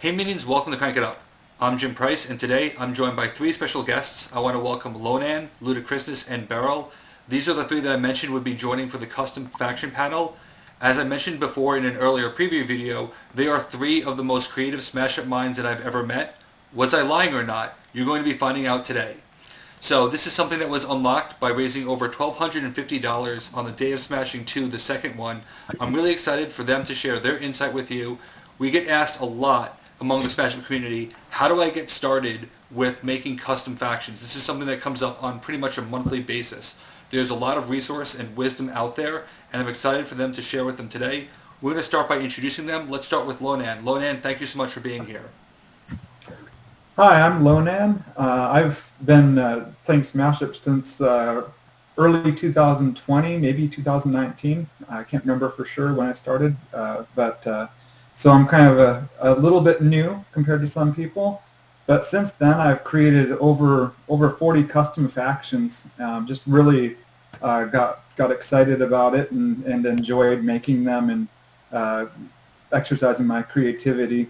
Hey minions, welcome to Crank It Up. I'm Jim Price, and today I'm joined by three special guests. I want to welcome Lonan, Ludicrousness, and Beryl. These are the three that I mentioned would be joining for the custom faction panel. As I mentioned before in an earlier preview video, they are three of the most creative smash-up minds that I've ever met. Was I lying or not? You're going to be finding out today. So this is something that was unlocked by raising over $1,250 on the day of Smashing 2, the second one. I'm really excited for them to share their insight with you. We get asked a lot among the Smash Up community, how do I get started with making custom factions? This is something that comes up on pretty much a monthly basis. There's a lot of resource and wisdom out there, and I'm excited for them to share with them today. We're going to start by introducing them. Let's start with Lonan. Lonan, thank you so much for being here. Hi, I'm Lonan. I've been playing Smash Up since early 2020, maybe 2019. I can't remember for sure when I started, so I'm kind of a little bit new compared to some people. But since then, I've created over 40 custom factions. Just really got excited about it and enjoyed making them and exercising my creativity.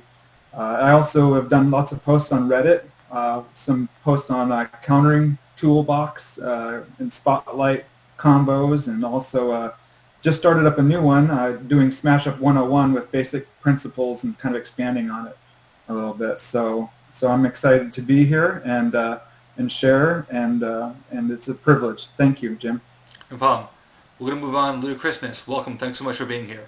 I also have done lots of posts on Reddit, some posts on countering toolbox and spotlight combos, and also just started up a new one doing Smash Up 101 with basic principles and kind of expanding on it a little bit. So I'm excited to be here and share, and it's a privilege. Thank you, Jim. No problem. We're going to move on. Ludicrousness, welcome. Thanks so much for being here.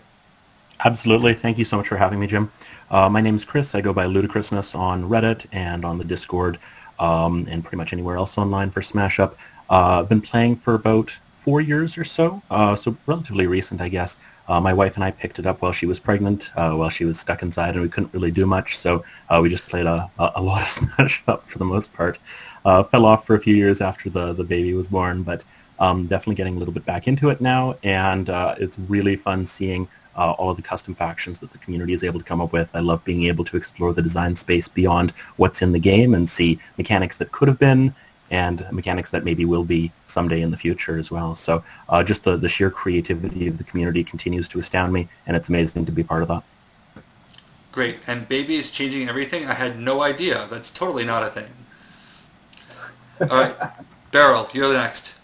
Absolutely. Thank you so much for having me, Jim. My name is Chris. I go by Ludicrousness on Reddit and on the Discord and pretty much anywhere else online for Smash Up. I've been playing for about 4 years or so, so relatively recent, I guess. My wife and I picked it up while she was pregnant, while she was stuck inside, and we couldn't really do much, so we just played a lot of Smash Up for the most part. Fell off for a few years after the baby was born, but definitely getting a little bit back into it now, and it's really fun seeing all of the custom factions that the community is able to come up with. I love being able to explore the design space beyond what's in the game and see mechanics that could have been and mechanics that maybe will be someday in the future as well. So just the sheer creativity of the community continues to astound me, and it's amazing to be part of that. Great. And baby is changing everything? I had no idea. That's totally not a thing. All right. Beryl, you're next.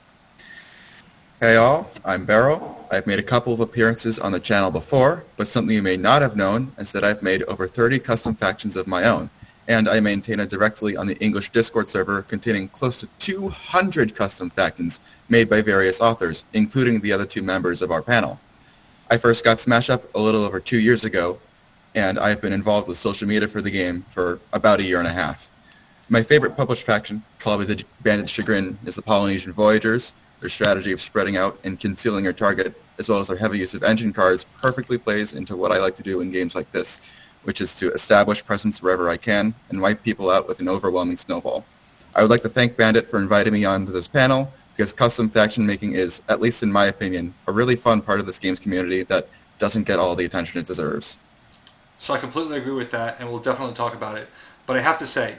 Hey all, I'm Beryl. I've made a couple of appearances on the channel before, but something you may not have known is that I've made over 30 custom factions of my own, and I maintain it directly on the English Discord server containing close to 200 custom factions made by various authors, including the other two members of our panel. I first got Smash Up a little over 2 years ago, and I've been involved with social media for the game for about a year and a half. My favorite published faction, probably the Bandit's chagrin, is the Polynesian Voyagers. Their strategy of spreading out and concealing your target, as well as their heavy use of engine cards, perfectly plays into what I like to do in games like this, which is to establish presence wherever I can and wipe people out with an overwhelming snowball. I would like to thank Bandit for inviting me onto this panel, because custom faction making is, at least in my opinion, a really fun part of this game's community that doesn't get all the attention it deserves. So I completely agree with that, and we'll definitely talk about it. But I have to say,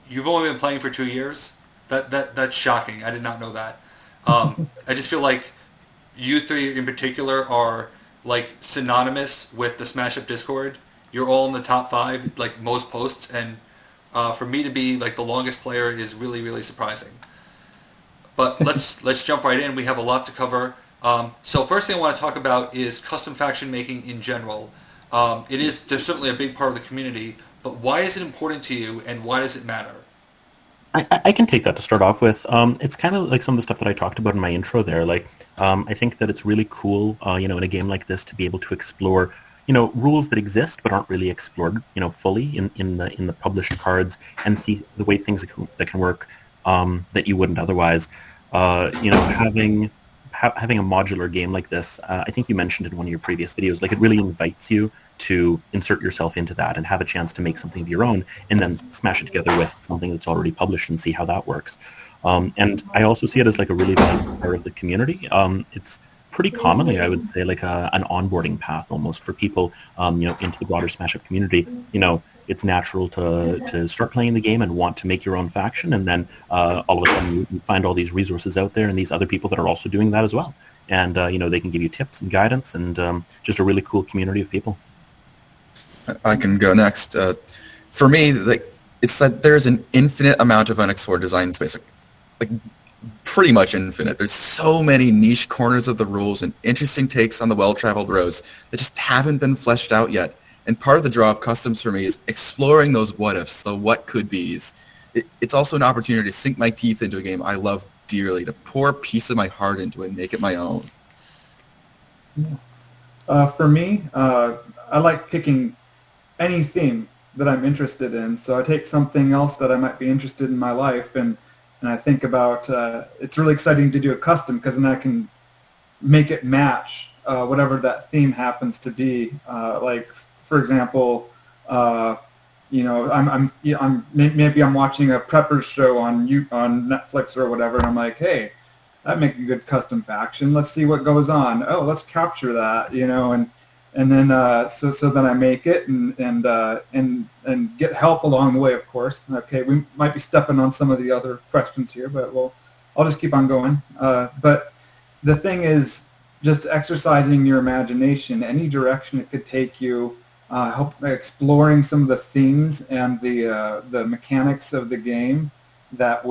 you've only been playing for 2 years? That's shocking. I did not know that. I just feel like you three in particular are synonymous with the Smash Up Discord. You're all in the top 5, most posts, and for me to be the longest player is really, really surprising. But let's jump right in. We have a lot to cover. So first thing I want to talk about is custom faction making in general. There's certainly a big part of the community, but why is it important to you, and why does it matter? I can take that to start off with. It's kind of like some of the stuff that I talked about in my intro there. I think that it's really cool, in a game like this to be able to explore, rules that exist but aren't really explored, fully in the published cards, and see the way things that can work that you wouldn't otherwise. Having a modular game like this, I think you mentioned in one of your previous videos, it really invites you to insert yourself into that and have a chance to make something of your own and then smash it together with something that's already published and see how that works. And I also see it as a really valuable part of the community. It's pretty commonly, I would say, an onboarding path almost for people, into the broader Smash Up community. It's natural to start playing the game and want to make your own faction, and then all of a sudden you find all these resources out there and these other people that are also doing that as well. And, they can give you tips and guidance and just a really cool community of people. I can go next. for me, like, it's that there's an infinite amount of unexplored design space, like pretty much infinite. There's so many niche corners of the rules and interesting takes on the well-traveled roads that just haven't been fleshed out yet. And part of the draw of customs for me is exploring those what-ifs, the what-could-bes. It's also an opportunity to sink my teeth into a game I love dearly, to pour a piece of my heart into it and make it my own. For me, I like picking any theme that I'm interested in. So I take something else that I might be interested in my life, and I think about, it's really exciting to do a custom because then I can make it match whatever that theme happens to be. Like, for example, maybe I'm watching a preppers show on Netflix or whatever, and I'm like, hey, that'd make a good custom faction. Let's see what goes on. Oh, let's capture that, and then so then I make it and get help along the way, of course. Okay, we might be stepping on some of the other questions here, but I'll just keep on going. But the thing is, just exercising your imagination, any direction it could take you, exploring some of the themes and the mechanics of the game that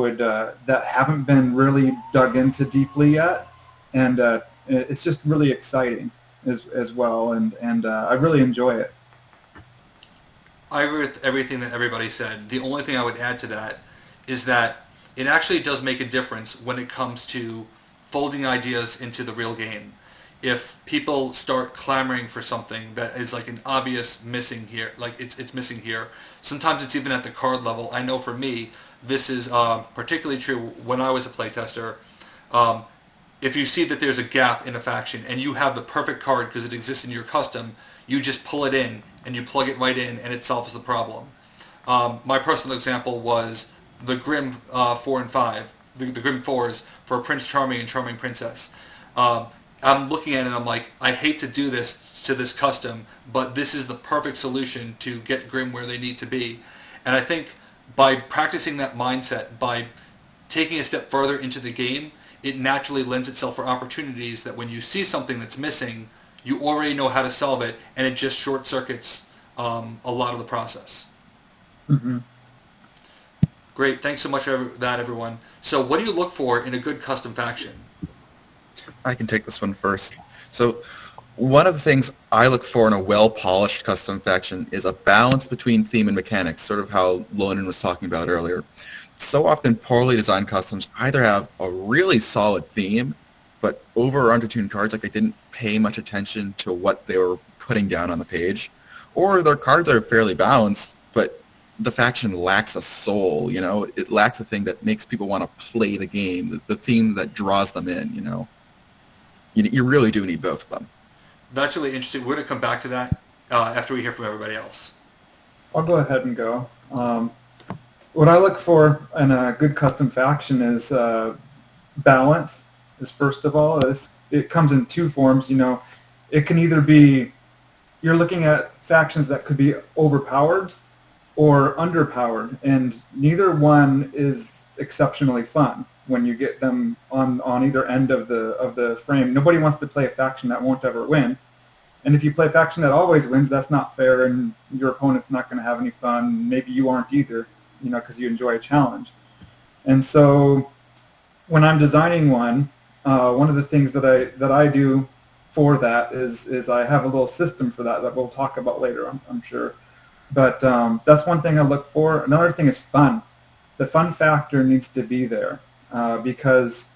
haven't been really dug into deeply yet, and it's just really exciting as well, and I really enjoy it. I agree with everything that everybody said. The only thing I would add to that is that it actually does make a difference when it comes to folding ideas into the real game. If people start clamoring for something that is like an obvious missing here, like it's missing here, sometimes it's even at the card level. I know for me, this is particularly true when I was a playtester. If you see that there's a gap in a faction and you have the perfect card because it exists in your custom, you just pull it in and you plug it right in and it solves the problem. My personal example was the Grim 4 and 5, the Grim 4s for Prince Charming and Charming Princess. I'm looking at it and I'm like, I hate to do this to this custom, but this is the perfect solution to get Grim where they need to be. And I think by practicing that mindset, by taking a step further into the game, it naturally lends itself for opportunities that when you see something that's missing, you already know how to solve it, and it just short circuits a lot of the process. Mm-hmm. Great, thanks so much for that, everyone. So what do you look for in a good custom faction? I can take this one first. So one of the things I look for in a well-polished custom faction is a balance between theme and mechanics, sort of how Lonan was talking about earlier. So often poorly designed customs either have a really solid theme, but over or undertuned cards, like they didn't pay much attention to what they were putting down on the page, or their cards are fairly balanced, but the faction lacks a soul, It lacks a thing that makes people want to play the game, the theme that draws them in, You really do need both of them. That's really interesting. We're going to come back to that after we hear from everybody else. I'll go ahead and go. What I look for in a good custom faction is balance. Is first of all, it comes in two forms. It can either be you're looking at factions that could be overpowered or underpowered, and neither one is exceptionally fun when you get them on either end of the frame. Nobody wants to play a faction that won't ever win. And if you play a faction that always wins, that's not fair, and your opponent's not going to have any fun. Maybe you aren't either, because you enjoy a challenge. And so when I'm designing one of the things that I do for that is I have a little system for that we'll talk about later, I'm sure. But that's one thing I look for. Another thing is fun. The fun factor needs to be there. Because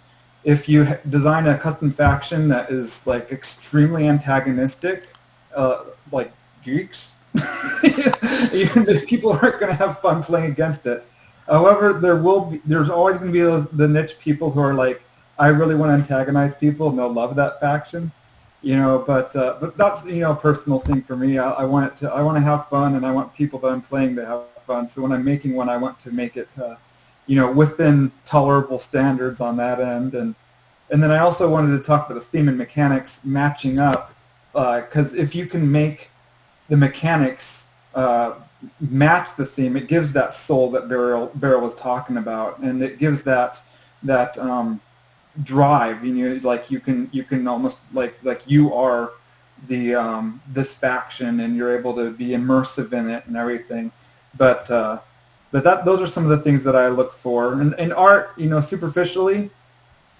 if you design a custom faction that is like extremely antagonistic, like geeks, people aren't going to have fun playing against it. However, there's always going to be the niche people who are like, I really want to antagonize people, and they'll love that faction, But that's a personal thing for me. I want to have fun, and I want people that I'm playing to have fun. So when I'm making one, I want to make it. Within tolerable standards on that end. And then I also wanted to talk about the theme and mechanics matching up, because if you can make the mechanics match the theme, it gives that soul that Beryl was talking about, and it gives that drive. Like you can almost like you are the this faction, and you're able to be immersive in it and everything. But those are some of the things that I look for. And in art, superficially,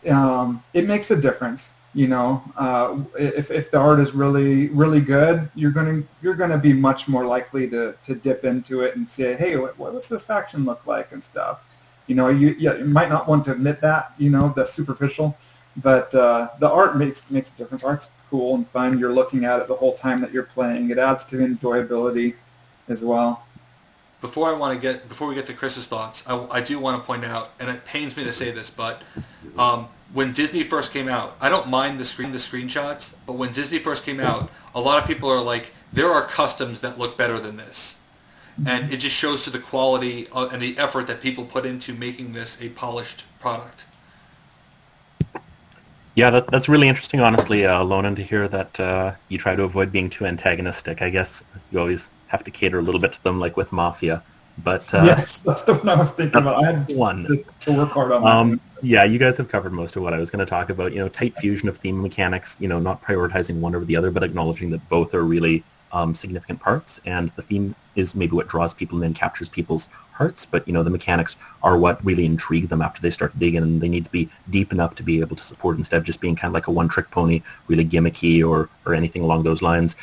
it makes a difference. If the art is really, really good, you're gonna be much more likely to dip into it and say, hey, what's this faction look like and stuff. You might not want to admit that, that's superficial, but the art makes a difference. Art's cool and fun. You're looking at it the whole time that you're playing. It adds to enjoyability as well. Before we get to Chris's thoughts, I do want to point out, and it pains me to say this, but when Disney first came out, I don't mind the screenshots, but when Disney first came out, a lot of people are like, there are customs that look better than this. And it just shows to the quality and the effort that people put into making this a polished product. Yeah, that's really interesting, honestly, Lonan, to hear that you try to avoid being too antagonistic. I guess you always have to cater a little bit to them, like with Mafia. But yes, that's the one I was thinking about. I had to work hard on that. Yeah, you guys have covered most of what I was going to talk about. Tight fusion of theme mechanics, not prioritizing one over the other, but acknowledging that both are really significant parts, and the theme is maybe what draws people in and captures people's hearts, but the mechanics are what really intrigue them after they start to dig in, and they need to be deep enough to be able to support instead of just being kind of like a one-trick pony, really gimmicky or anything along those lines.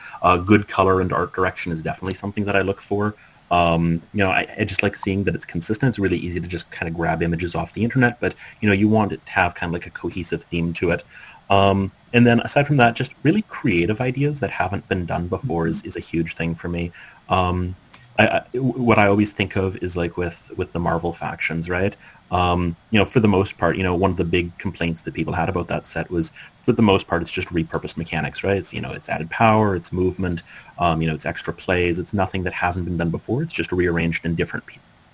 Good color and art direction is definitely something that I look for. I just like seeing that it's consistent. It's really easy to just kind of grab images off the internet, but you want it to have kind of like a cohesive theme to it. And then aside from that, just really creative ideas that haven't been done before is a huge thing for me. What I always think of is like with the Marvel factions, right? For the most part, one of the big complaints that people had about that set was, for the most part, it's just repurposed mechanics, right? It's, it's added power, it's movement, it's extra plays. It's nothing that hasn't been done before. It's just rearranged in different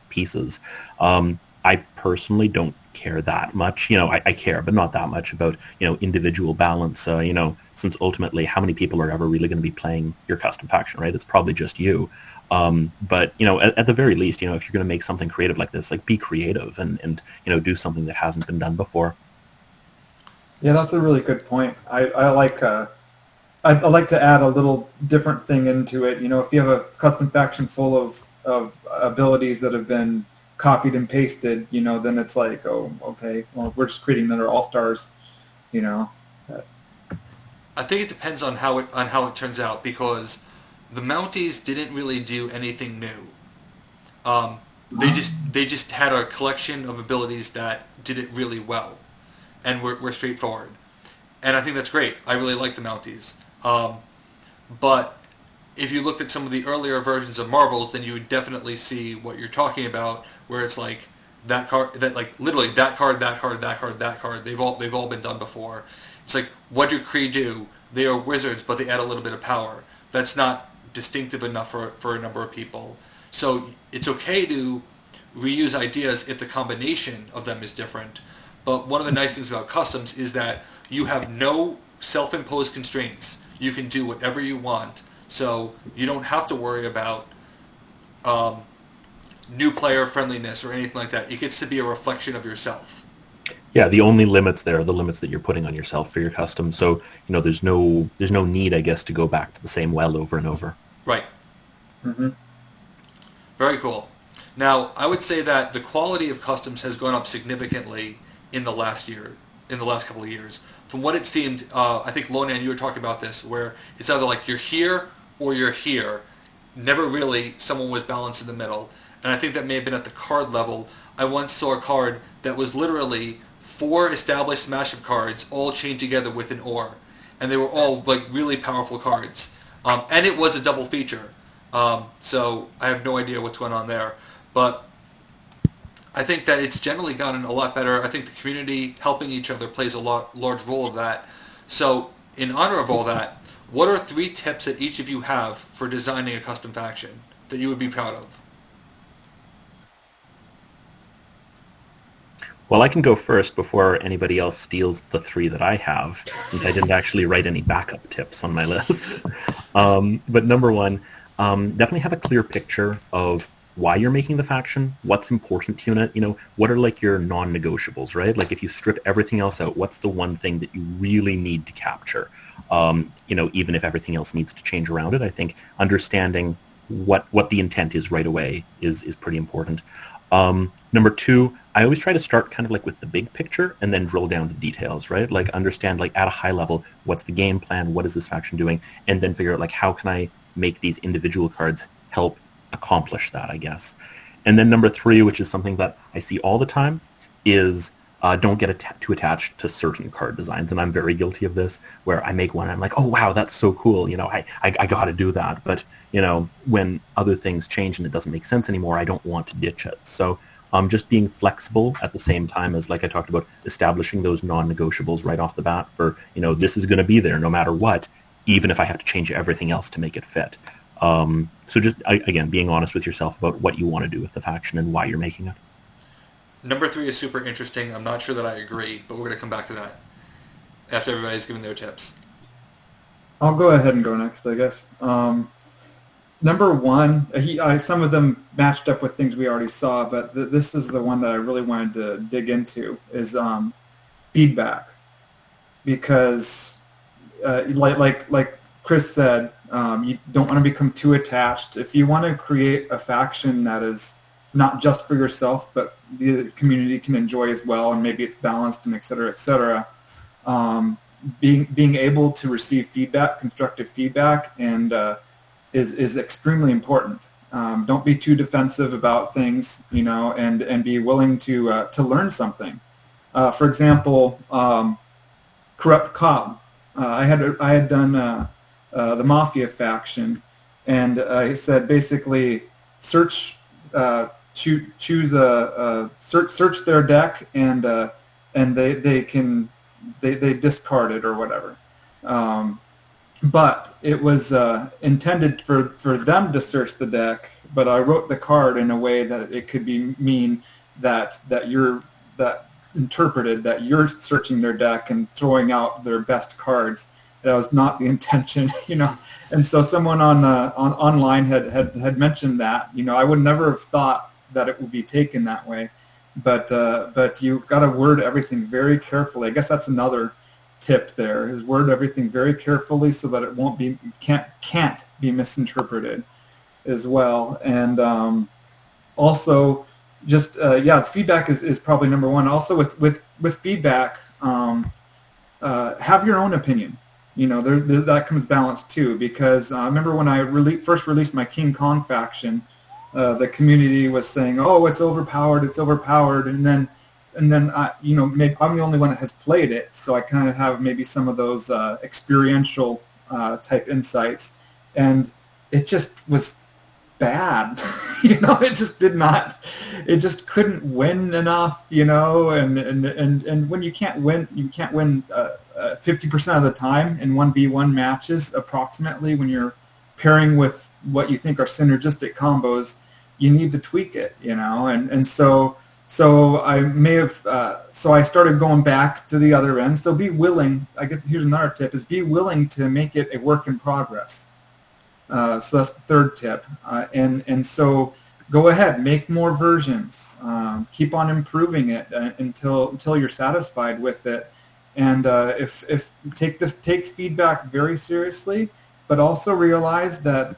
pieces. I personally don't care that much. I care, but not that much about, individual balance. Since ultimately, how many people are ever really going to be playing your custom faction, right? It's probably just you. But at the very least, if you're going to make something creative like this, like be creative and do something that hasn't been done before. Yeah, that's a really good point. I like to add a little different thing into it. If you have a custom faction full of abilities that have been copied and pasted, then it's like, oh, okay, well, we're just creating another all-stars, I think it depends on how it turns out, because the Mounties didn't really do anything new. They just had a collection of abilities that did it really well, and were straightforward. And I think that's great. I really like the Mounties. But if you looked at some of the earlier versions of Marvels, then you would definitely see what you're talking about, where it's like that card, that like literally that card, that card, that card, that card. They've all been done before. It's like, what do Kree do? They are wizards, but they add a little bit of power. That's not distinctive enough for a number of people. So it's okay to reuse ideas if the combination of them is different. But one of the nice things about customs is that you have no self-imposed constraints. You can do whatever you want. So you don't have to worry about new player friendliness or anything like that. It gets to be a reflection of yourself. Yeah, the only limits there are the limits that you're putting on yourself for your custom. So, there's no need, I guess, to go back to the same well over and over. Right. Mm-hmm. Very cool. Now, I would say that the quality of customs has gone up significantly in the last couple of years. From what it seemed, I think, Lonan, you were talking about this, where it's either like you're here or you're here. Never really someone was balanced in the middle. And I think that may have been at the card level. I once saw a card that was literally 4 established Smash-Up cards all chained together with an ore. And they were all like really powerful cards. And it was a double feature. So I have no idea what's going on there. But I think that it's generally gotten a lot better. I think the community helping each other plays a large role of that. So in honor of all that, what are 3 tips that each of you have for designing a custom faction that you would be proud of? Well, I can go first before anybody else steals the 3 that I have, since I didn't actually write any backup tips on my list. But number 1, definitely have a clear picture of why you're making the faction, what's important to it, what are like your non-negotiables, right? Like if you strip everything else out, what's the one thing that you really need to capture? Even if everything else needs to change around it, I think understanding what the intent is right away is pretty important. Number two, I always try to start kind of like with the big picture and then drill down to details, right? Like understand like at a high level, what's the game plan, what is this faction doing, and then figure out like how can I make these individual cards help accomplish that, I guess. And then number three, which is something that I see all the time, is don't get too attached to certain card designs. And I'm very guilty of this, where I make one and I'm like, oh wow, that's so cool, you know, I got to do that. But you know, when other things change and it doesn't make sense anymore, I don't want to ditch it. So just being flexible at the same time as, like I talked about, establishing those non-negotiables right off the bat for, you know, this is going to be there no matter what, even if I have to change everything else to make it fit. So just, again, being honest with yourself about what you want to do with the faction and why you're making it. Number 3 is super interesting. I'm not sure that I agree, but we're going to come back to that after everybody's given their tips. I'll go ahead and go next, I guess. Number 1, some of them matched up with things we already saw, but this is the one that I really wanted to dig into, is feedback. Because, like Chris said, you don't want to become too attached. If you want to create a faction that is not just for yourself, but the community can enjoy as well, and maybe it's balanced and et cetera, being able to receive feedback, constructive feedback, and is extremely important. Don't be too defensive about things, you know, and be willing to learn something. For example, Corrupt Cobb. I had done the Mafia faction, and he said basically search choose a search their deck, and they discard it or whatever. But it was intended for them to search the deck, but I wrote the card in a way that it could mean that you're interpreted that you're searching their deck and throwing out their best cards. That was not the intention, you know. And so someone online had mentioned that, you know, I would never have thought that it would be taken that way, but you've got to word everything very carefully. I guess that's another tip there, is word everything very carefully so that it can't be misinterpreted as well. And also just feedback is probably number 1. Also with feedback, have your own opinion. You know, that comes balanced too, because I remember when I first released my King Kong faction, the community was saying, "Oh, it's overpowered," and then you know, maybe I'm the only one that has played it, so I kind of have maybe some of those experiential type insights, and it just was bad. You know, it just couldn't win enough, you know, and when you can't win 50% of the time in 1v1 matches approximately, when you're pairing with what you think are synergistic combos, you need to tweak it, you know, and so I may have so I started going back to the other end. So be willing. I guess here's another tip: is be willing to make it a work in progress. So that's the third tip, and so go ahead, make more versions, keep on improving it until you're satisfied with it, and if take feedback very seriously, but also realize that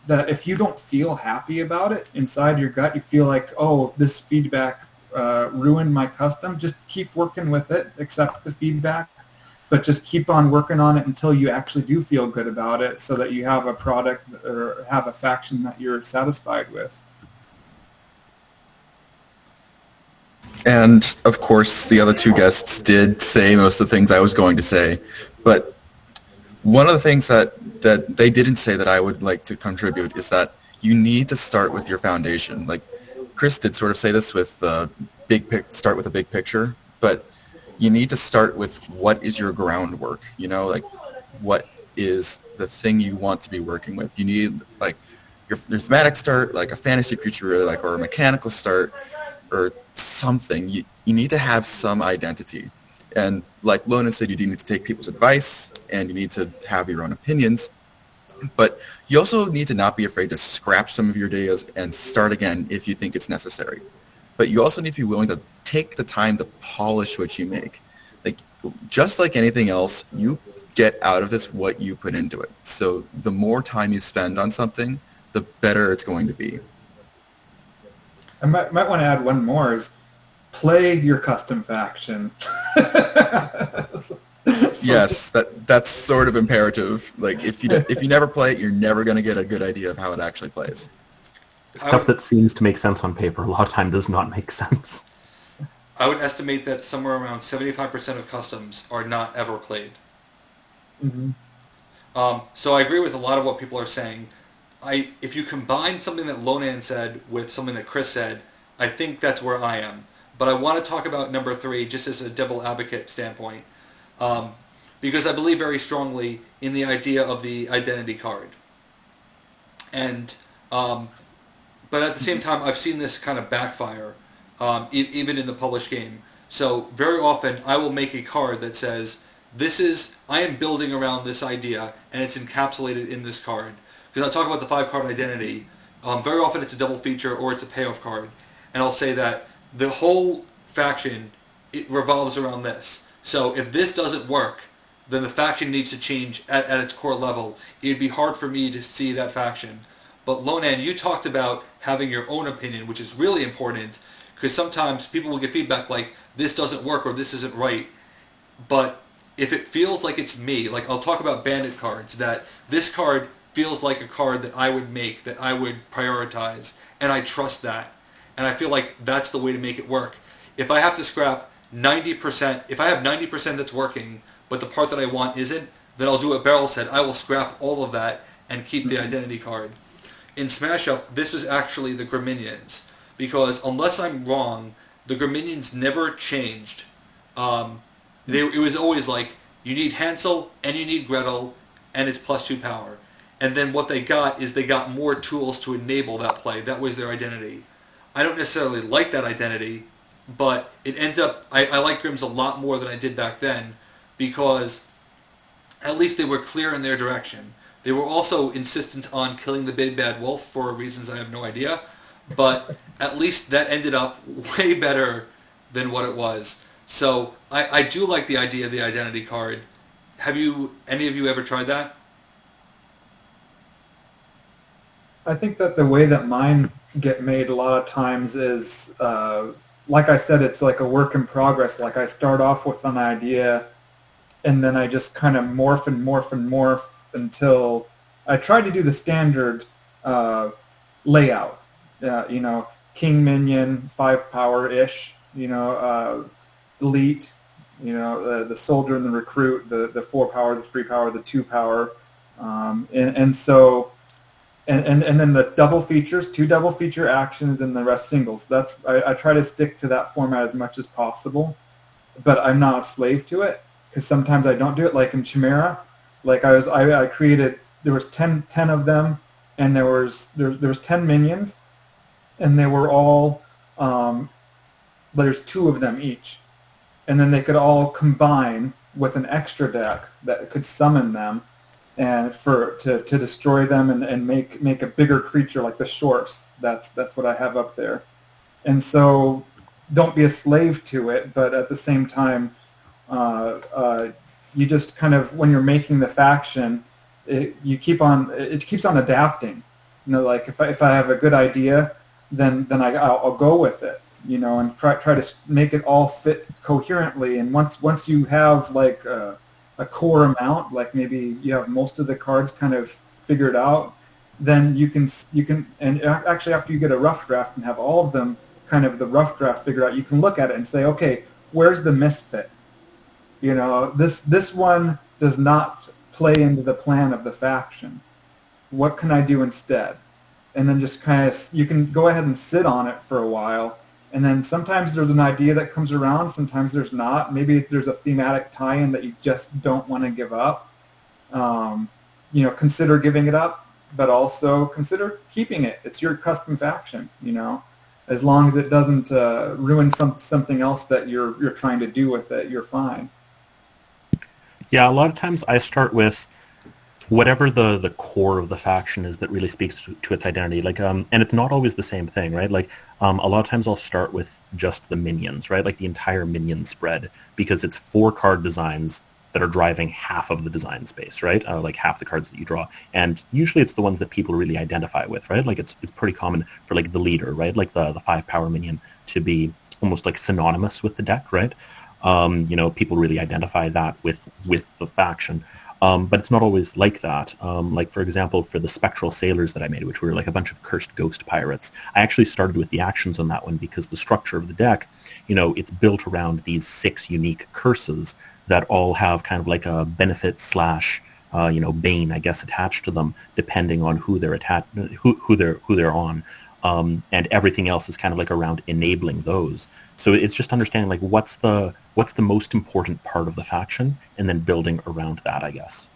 if you don't feel happy about it inside your gut, you feel like, oh, this feedback ruined my custom, just keep working with it, accept the feedback, but just keep on working on it until you actually do feel good about it, so that you have a product or have a faction that you're satisfied with. And, of course, the other two guests did say most of the things I was going to say, but one of the things that they didn't say that I would like to contribute is that you need to start with your foundation. Like Chris did sort of say this with the start with a big picture, but you need to start with what is your groundwork, you know, like what is the thing you want to be working with. You need like your thematic start, like a fantasy creature you really like, or a mechanical start, or something. You need to have some identity. And like Lona said, you do need to take people's advice, and you need to have your own opinions. But you also need to not be afraid to scrap some of your ideas and start again if you think it's necessary. But you also need to be willing to take the time to polish what you make. Like, just like anything else, you get out of this what you put into it. So the more time you spend on something, the better it's going to be. I might want to add one more is play your custom faction. Yes, that's sort of imperative. Like if you never play it, you're never going to get a good idea of how it actually plays. Stuff that seems to make sense on paper a lot of time does not make sense. I would estimate that somewhere around 75% of customs are not ever played. Mm-hmm. So I agree with a lot of what people are saying. If you combine something that Lonan said with something that Chris said, I think that's where I am. But I want to talk about number 3 just as a devil advocate standpoint, because I believe very strongly in the idea of the identity card. And but at the same time, I've seen this kind of backfire, even in the published game. So very often, I will make a card that says, I am building around this idea, and it's encapsulated in this card. Because I talk about the 5-card identity. Very often it's a double feature or it's a payoff card. And I'll say that the whole faction, it revolves around this. So if this doesn't work, then the faction needs to change at its core level. It'd be hard for me to see that faction. But Lonan, you talked about having your own opinion, which is really important, because sometimes people will get feedback like, this doesn't work or this isn't right. But if it feels like it's me, like I'll talk about bandit cards, that this card feels like a card that I would make, that I would prioritize, and I trust that. And I feel like that's the way to make it work. If I have to scrap 90%, if I have 90% that's working, but the part that I want isn't, then I'll do what Beryl said. I will scrap all of that and keep the identity card. In Smash Up, this was actually the Graminians, because unless I'm wrong, the Graminians never changed. It was always like, you need Hansel and you need Gretel, and it's +2 power. And then what they got is they got more tools to enable that play. That was their identity. I don't necessarily like that identity, but it ends up, I like Grimm's a lot more than I did back then, because at least they were clear in their direction. They were also insistent on killing the big bad wolf for reasons I have no idea, but at least that ended up way better than what it was. So I do like the idea of the identity card. Have any of you ever tried that? I think that the way that mine get made a lot of times is, like I said, it's like a work in progress. Like I start off with an idea, and then I just kind of morph until I try to do the standard layout. King minion, 5 power-ish, elite, the soldier and the recruit, the 4 power, the 3 power, the 2 power. And then the double features, 2 double feature actions, and the rest singles. I try to stick to that format as much as possible, but I'm not a slave to it, because sometimes I don't do it. Like in Chimera, like I created, there was 10 of them, and there was 10 minions, and they were all, there's 2 of them each, and then they could all combine with an extra deck that could summon them, and to destroy them and make a bigger creature like the Shorts. That's what I have up there. And so don't be a slave to it, but at the same time, you just kind of, when you're making the faction, it keeps on adapting. Like if I have a good idea, then I'll go with it, and try to make it all fit coherently. And once you have like a core amount, like maybe you have most of the cards kind of figured out, then you can, and actually after you get a rough draft and have all of them kind of the rough draft figured out, you can look at it and say, okay, where's the misfit? This one does not play into the plan of the faction. What can I do instead? And then just kind of, you can go ahead and sit on it for a while. And then sometimes there's an idea that comes around, sometimes there's not. Maybe there's a thematic tie-in that you just don't want to give up. Consider giving it up, but also consider keeping it. It's your custom faction, As long as it doesn't ruin something else that you're trying to do with it, you're fine. Yeah, a lot of times I start with whatever the core of the faction is that really speaks to its identity. Like, and it's not always the same thing, right? Like, a lot of times I'll start with just the minions, right? Like the entire minion spread, because it's 4 card designs that are driving half of the design space, right? Like half the cards that you draw. And usually it's the ones that people really identify with, right? Like it's pretty common for like the leader, right? Like the 5 power minion to be almost like synonymous with the deck, right? People really identify that with the faction. But it's not always like that. Like, for example, for the Spectral Sailors that I made, which were like a bunch of cursed ghost pirates, I actually started with the actions on that one because the structure of the deck, it's built around these 6 unique curses that all have kind of like a benefit / bane, I guess, attached to them, depending on who they're who they're on. And everything else is kind of like around enabling those. So it's just understanding like what's the most important part of the faction, and then building around that, I guess.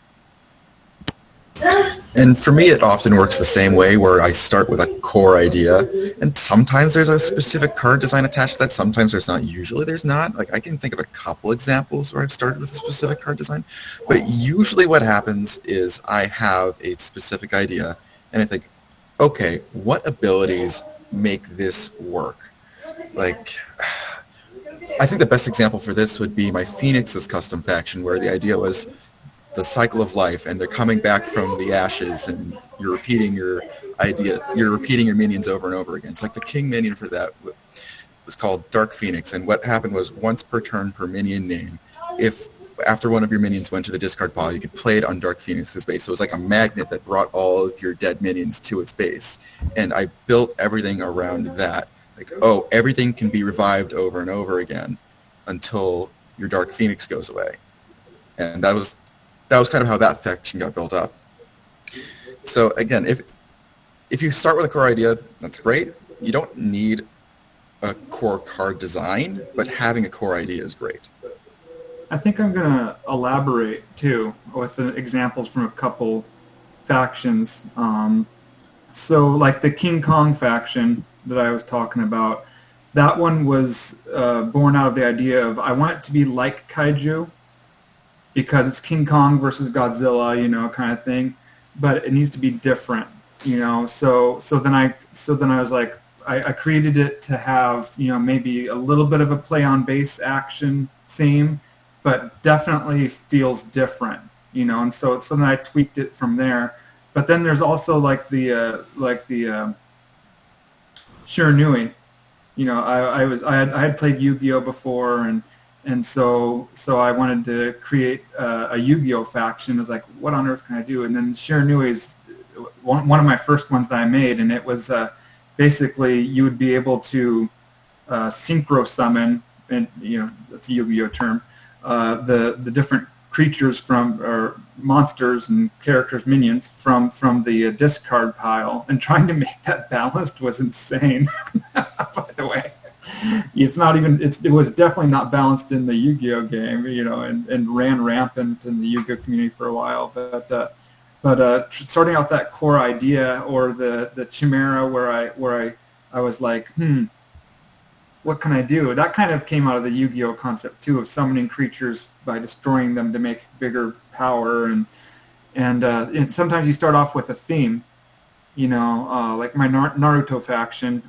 And for me, it often works the same way, where I start with a core idea, and sometimes there's a specific card design attached to that, sometimes there's not. Usually there's not. Like, I can think of a couple examples where I've started with a specific card design, but usually what happens is I have a specific idea, and I think, okay, what abilities make this work? Like, I think the best example for this would be my Phoenix's custom faction, where the idea was the cycle of life, and they're coming back from the ashes, and you're repeating your minions over and over again. It's like the king minion for that was called Dark Phoenix, and what happened was once per turn per minion name, if after one of your minions went to the discard pile, you could play it on Dark Phoenix's base. So it was like a magnet that brought all of your dead minions to its base, and I built everything around that. Like, everything can be revived over and over again until your Dark Phoenix goes away. And that was kind of how that faction got built up. So again, if you start with a core idea, that's great. You don't need a core card design, but having a core idea is great. I think I'm going to elaborate, too, with examples from a couple factions. So like the King Kong faction that I was talking about, that one was born out of the idea of I want it to be like Kaiju because it's King Kong versus Godzilla, kind of thing, but it needs to be different, So then I was like, I created it to have maybe a little bit of a play on base action theme, but definitely feels different, and so then I tweaked it from there. But then there's also like the Shiranui. I had played Yu-Gi-Oh before, and so I wanted to create a Yu-Gi-Oh faction. I was like, what on earth can I do? And then Shiranui is one of my first ones that I made, and it was basically you would be able to synchro summon, and that's a Yu-Gi-Oh term, the different creatures or monsters and characters, minions from the discard pile, and trying to make that balanced was insane. By the way, it was definitely not balanced in the Yu-Gi-Oh game, and ran rampant in the Yu-Gi-Oh community for a while. But starting out that core idea, or the Chimera, where I was like, what can I do? That kind of came out of the Yu-Gi-Oh concept too, of summoning creatures by destroying them to make bigger power, and sometimes you start off with a theme, like my Naruto faction.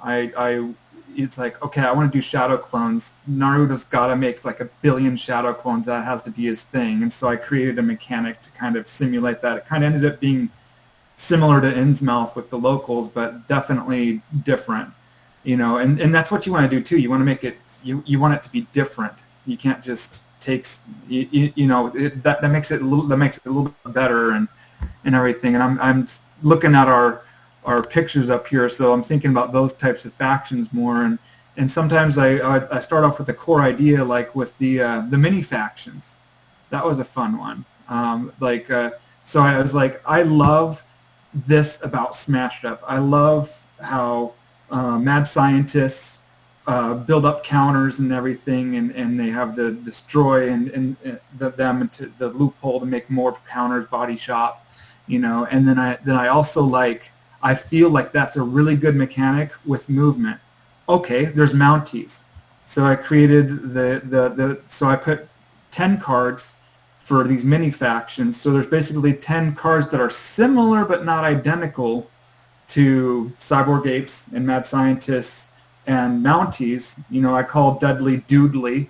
It's like, okay, I want to do shadow clones. Naruto's got to make like 1 billion shadow clones. That has to be his thing, and so I created a mechanic to kind of simulate that. It kind of ended up being similar to Innsmouth with the locals, but definitely different. And that's what you want to do too. You want to make it, you want it to be different. You can't just take, that makes it a little bit better and everything. And I'm looking at our pictures up here, so I'm thinking about those types of factions more. And sometimes I start off with the core idea, like with the mini factions. That was a fun one. So I was like, I love this about Smash Up. I love how mad scientists build up counters and everything, and they have the destroy and them into the loophole to make more counters, body shop, and then I also I feel like that's a really good mechanic with movement. Okay, there's Mounties, so I created so I put 10 cards for these mini factions. So there's basically 10 cards that are similar but not identical to Cyborg Apes and Mad Scientists, and Mounties. I call Dudley Doodley.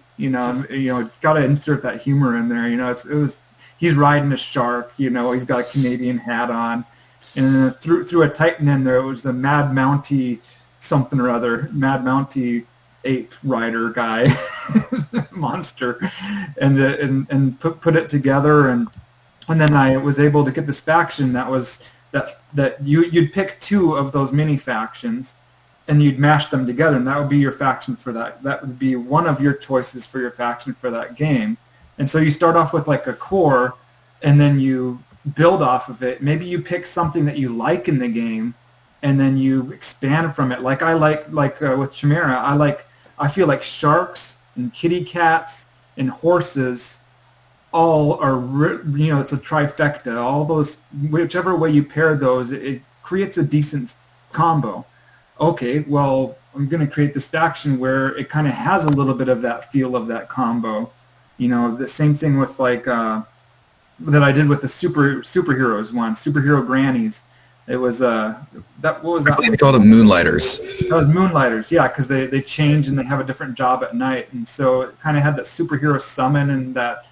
Got to insert that humor in there. He's riding a shark. He's got a Canadian hat on, and through a Titan in there, it was the Mad Mountie something or other, Mad Mountie ape rider guy monster, and put it together, and then I was able to get this faction that you'd pick 2 of those mini factions, and you'd mash them together, and that would be your faction for that. That would be one of your choices for your faction for that game. And so you start off with like a core, and then you build off of it. Maybe you pick something that you like in the game, and then you expand from it. Like with Chimera, I feel like sharks and kitty cats and horses all are, it's a trifecta. All those, whichever way you pair those, it creates a decent combo. Okay, well, I'm going to create this faction where it kind of has a little bit of that feel of that combo. The same thing with that I did with the superheroes one, superhero grannies. It was what was that? I believe they call them Moonlighters. That was Moonlighters, yeah, because they change and they have a different job at night, and so it kind of had that superhero summon and that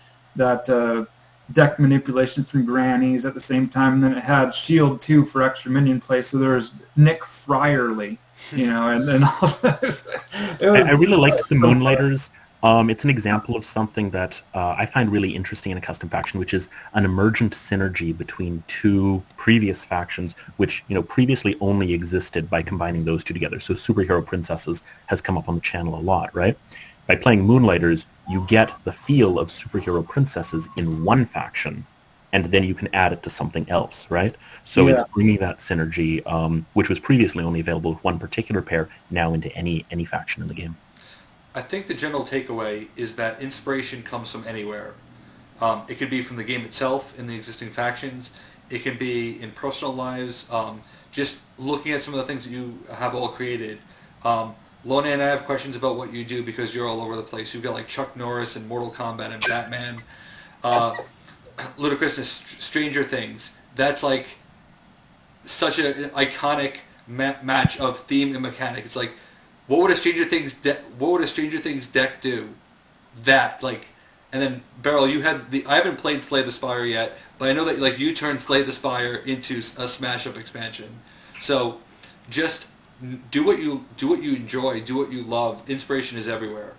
deck manipulation from grannies at the same time. And then it had Shield too for extra minion play. So there was Nick Friarly, and all that. I really liked the Moonlighters. It's an example of something that I find really interesting in a custom faction, which is an emergent synergy between 2 previous factions, which previously only existed by combining those 2 together. So Superhero Princesses has come up on the channel a lot, right? By playing Moonlighters, you get the feel of Superhero Princesses in one faction, and then you can add it to something else, right? So It's bringing that synergy, which was previously only available with one particular pair, now into any faction in the game. I think the general takeaway is that inspiration comes from anywhere. It could be from the game itself, in the existing factions. It can be in personal lives, just looking at some of the things that you have all created. Lona and I have questions about what you do because you're all over the place. You've got like Chuck Norris and Mortal Kombat and Batman. Ludicrousness, Stranger Things. That's like such an iconic match of theme and mechanic. It's like, what would a Stranger Things deck do? That, like, and then Beryl, you had I haven't played Slay the Spire yet, but I know that like you turned Slay the Spire into a smash up expansion. So just do what you enjoy, do what you love. Inspiration is everywhere.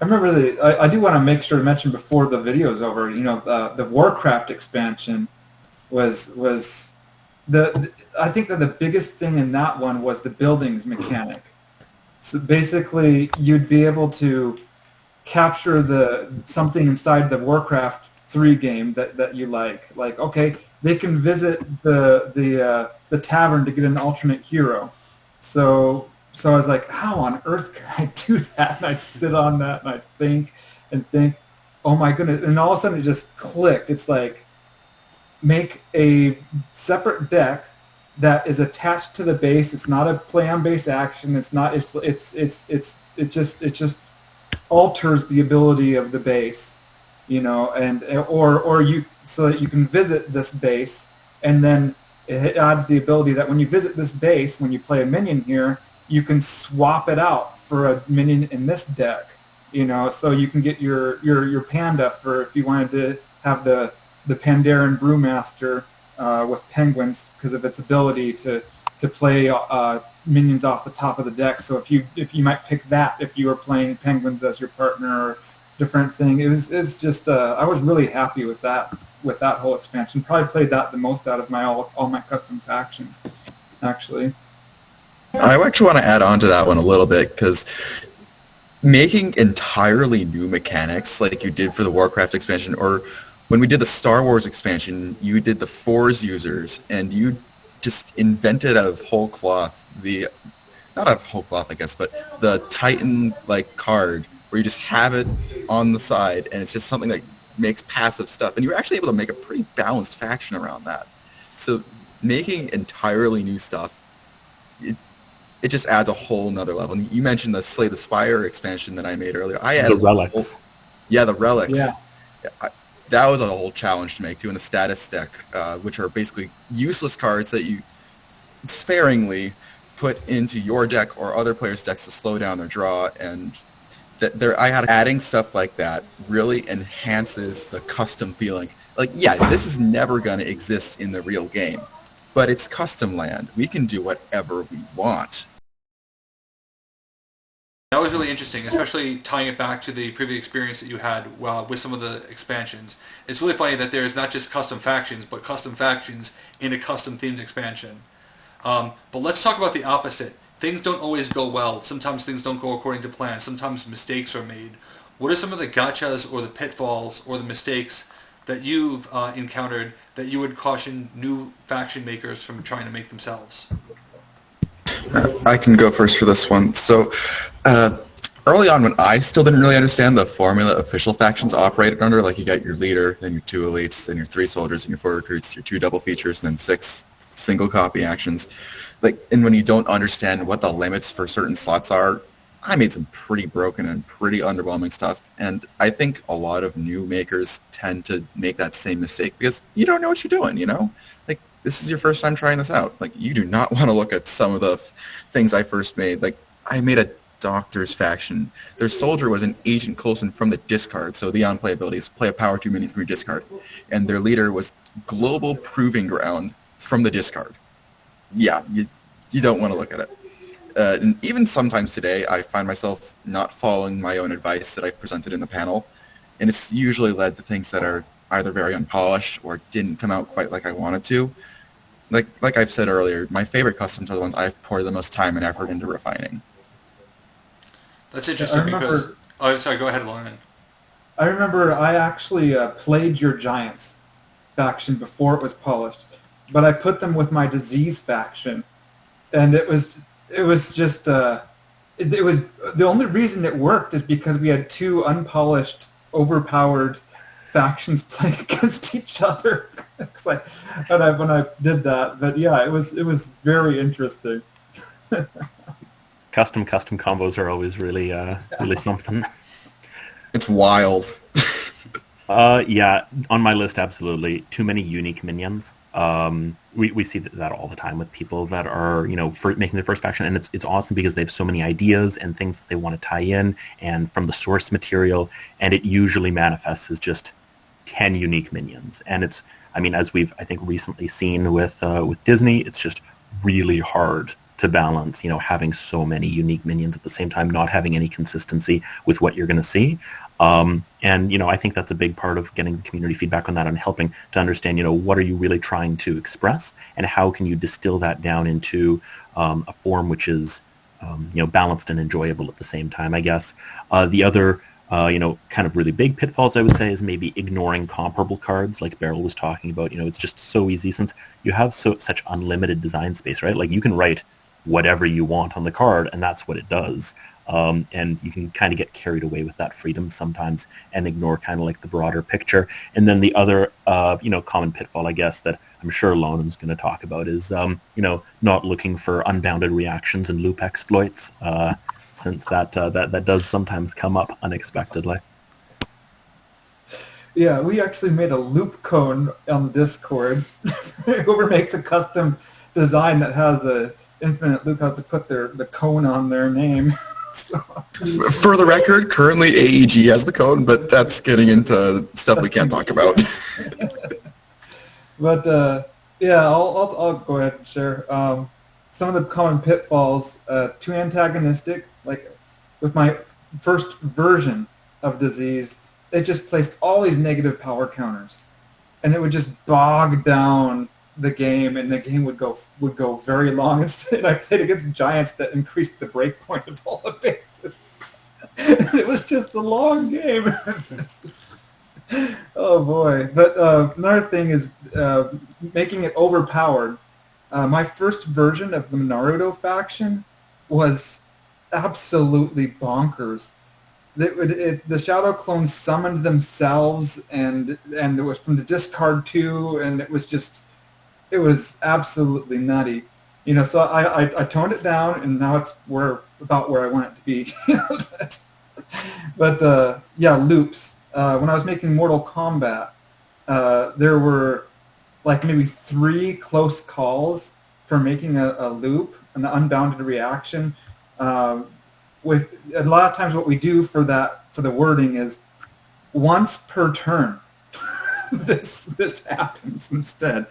I remember I do want to make sure to mention before the video's over. The Warcraft expansion was I think that the biggest thing in that one was the buildings mechanic. So basically, you'd be able to capture something inside the Warcraft 3 game that you like. Like, okay, they can visit the tavern to get an alternate hero. So I was like, how on earth can I do that? And I'd sit on that and I'd think, oh my goodness. And all of a sudden it just clicked. It's like, make a separate deck that is attached to the base. It's not a play on base action. It's not. It just alters the ability of the base, and or you so that you can visit this base, and then it adds the ability that when you visit this base, when you play a minion here, you can swap it out for a minion in this deck. So you can get your panda for if you wanted to have the Pandaren Brewmaster with penguins because of its ability to play minions off the top of the deck. So if you might pick that if you were playing penguins as your partner or different thing. It's just I was really happy with that whole expansion. Probably played that the most out of all my custom factions, actually. I actually want to add on to that one a little bit because making entirely new mechanics like you did for the Warcraft expansion, or when we did the Star Wars expansion, you did the Force users, and you just invented out of whole cloth not out of whole cloth, I guess, but the Titan card where you just have it on the side, and it's just something that makes passive stuff, and you were actually able to make a pretty balanced faction around that. So making entirely new stuff, it just adds a whole nother level. And you mentioned the Slay the Spire expansion that I made earlier. I added the relics. The relics. Yeah. That was a whole challenge to make too. In the status deck, which are basically useless cards that you sparingly put into your deck or other players' decks to slow down their draw, and adding stuff like that really enhances the custom feeling. Like, yeah, this is never going to exist in the real game, but it's custom land. We can do whatever we want. That was really interesting, especially tying it back to the previous experience that you had with some of the expansions. It's really funny that there's not just custom factions, but custom factions in a custom-themed expansion. But let's talk about the opposite. Things don't always go well. Sometimes things don't go according to plan. Sometimes mistakes are made. What are some of the gotchas or the pitfalls or the mistakes that you've encountered that you would caution new faction makers from trying to make themselves? I can go first for this one. So early on, when I still didn't really understand the formula official factions operated under, like you got your leader, then your 2 elites, then your 3 soldiers, and your 4 recruits, your 2 double features, and then 6 single copy actions. And when you don't understand what the limits for certain slots are, I made some pretty broken and pretty underwhelming stuff. And I think a lot of new makers tend to make that same mistake because you don't know what you're doing, you know? Like, this is your first time trying this out. Like, you do not want to look at some of the things I first made. Like, I made a Doctor's faction. Their soldier was an Agent Coulson from the discard, so the on-play abilities, play a power 2 minion from your discard. And their leader was Global Proving Ground from the discard. Yeah, you don't want to look at it. And even sometimes today, I find myself not following my own advice that I've presented in the panel, and it's usually led to things that are either very unpolished or didn't come out quite like I wanted to. Like I've said earlier, my favorite customs are the ones I've poured the most time and effort into refining. That's interesting because... Oh, sorry, go ahead, Lauren. I remember I actually played your Giants faction before it was polished, but I put them with my Disease faction, and it was just it was the only reason it worked is because we had 2 unpolished, overpowered factions playing against each other. when I did that, but yeah, it was very interesting. Custom combos are always really something. It's wild. Yeah, on my list, absolutely. Too many unique minions. We see that all the time with people that are, making their first faction, and it's awesome because they have so many ideas and things that they want to tie in and from the source material, and it usually manifests as just 10 unique minions. And it's, as we've, I think, recently seen with Disney, it's just really hard to balance, having so many unique minions at the same time, not having any consistency with what you're going to see. And, I think that's a big part of getting community feedback on that and helping to understand, what are you really trying to express and how can you distill that down into a form which is, balanced and enjoyable at the same time, I guess. The other, kind of really big pitfalls, I would say, is maybe ignoring comparable cards like Beryl was talking about. It's just so easy since you have such unlimited design space, right? Like you can write whatever you want on the card and that's what it does. And you can kind of get carried away with that freedom sometimes and ignore kind of like the broader picture. And then the other, common pitfall, I guess, that I'm sure Lonan's going to talk about is, not looking for unbounded reactions and loop exploits, since that does sometimes come up unexpectedly. Yeah, we actually made a loop cone on Discord. Whoever makes a custom design that has a infinite loop has to put the cone on their name. For the record, currently AEG has the code, but that's getting into stuff we can't talk about. But yeah, I'll go ahead and share some of the common pitfalls. Too antagonistic, like with my first version of Disease, it just placed all these negative power counters, and it would just bog down the game, and the game would go very long. And I played against Giants that increased the break point of all the bases. And it was just a long game. Oh boy! But another thing is making it overpowered. My first version of the Naruto faction was absolutely bonkers. The Shadow Clones summoned themselves, and it was from the discard too, and it was absolutely nutty. So I toned it down, and now it's about where I want it to be. But yeah, loops. When I was making Mortal Kombat, there were like maybe 3 close calls for making a loop, an unbounded reaction. With a lot of times, what we do for the wording is once per turn. this happens instead.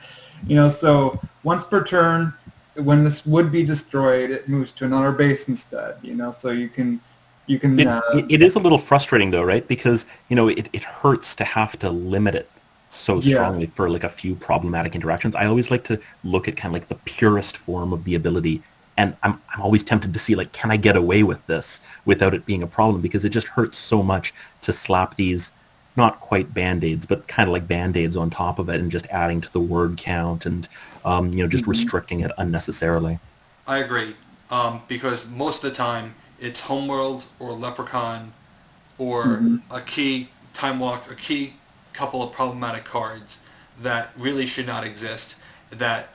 So once per turn, when this would be destroyed, it moves to another base instead. So you can. It is a little frustrating though, right? Because it hurts to have to limit it so strongly for like a few problematic interactions. I always like to look at kind of like the purest form of the ability, and I'm always tempted to see like, can I get away with this without it being a problem? Because it just hurts so much to slap these not quite band-aids, but kind of like band-aids on top of it and just adding to the word count and just restricting it unnecessarily. I agree, because most of the time it's Homeworld or Leprechaun or a key Time Walk, a key couple of problematic cards that really should not exist. That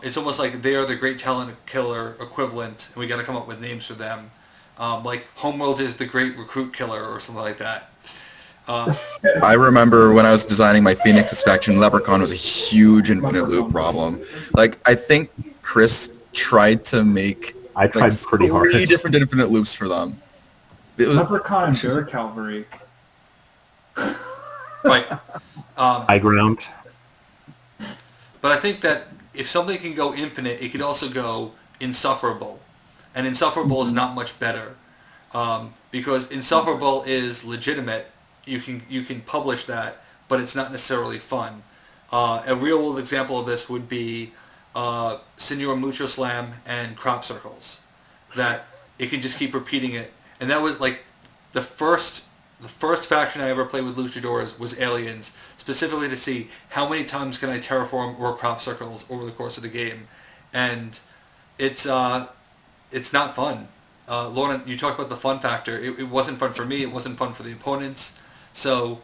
it's almost like they are the Great Talent Killer equivalent, and we got to come up with names for them. Like Homeworld is the Great Recruit Killer or something like that. I remember when I was designing my Phoenix's faction, Leprechaun was a huge infinite loop problem. Like, I think Chris tried to make I tried pretty hard. 3 different infinite loops for them. Leprechaun and Bear Cavalry. Right. High ground. But I think that if something can go infinite, it could also go insufferable. And insufferable is not much better. Because insufferable is legitimate. You can publish that, but it's not necessarily fun. A real-world example of this would be Senor Mucho Slam and Crop Circles. That it can just keep repeating it. And that was like the first faction I ever played with Luchadors was Aliens, specifically to see how many times can I terraform or crop circles over the course of the game. And it's not fun. Lorna, you talked about the fun factor. It wasn't fun for me. It wasn't fun for the opponents. So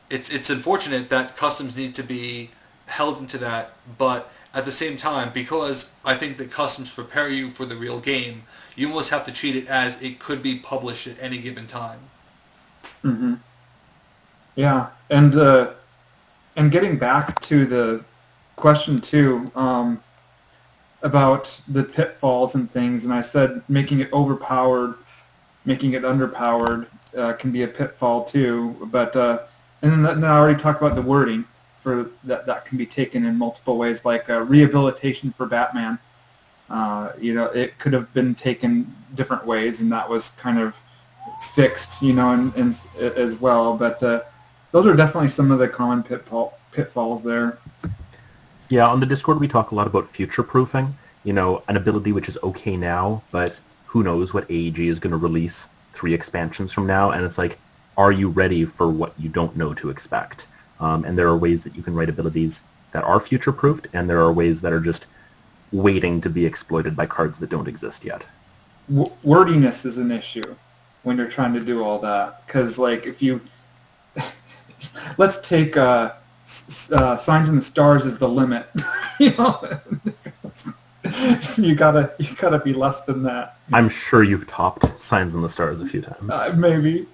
it's unfortunate that customs need to be held into that. But at the same time, because I think that customs prepare you for the real game, you almost have to treat it as it could be published at any given time. Mm-hmm. Yeah, and getting back to the question too, about the pitfalls and things, and I said making it overpowered, making it underpowered can be a pitfall too. But and then I already talked about the wording for that can be taken in multiple ways, like rehabilitation for Batman. It could have been taken different ways, and that was kind of fixed, and as well. But those are definitely some of the common pitfalls there. Yeah, on the Discord we talk a lot about future-proofing. An ability which is okay now, but who knows what AEG is going to release 3 expansions from now, and it's like, are you ready for what you don't know to expect? And there are ways that you can write abilities that are future-proofed, and there are ways that are just waiting to be exploited by cards that don't exist yet. Wordiness is an issue when you're trying to do all that, because like if you let's take signs in the stars as the limit. You gotta be less than that. I'm sure you've topped Signs in the Stars a few times. Maybe.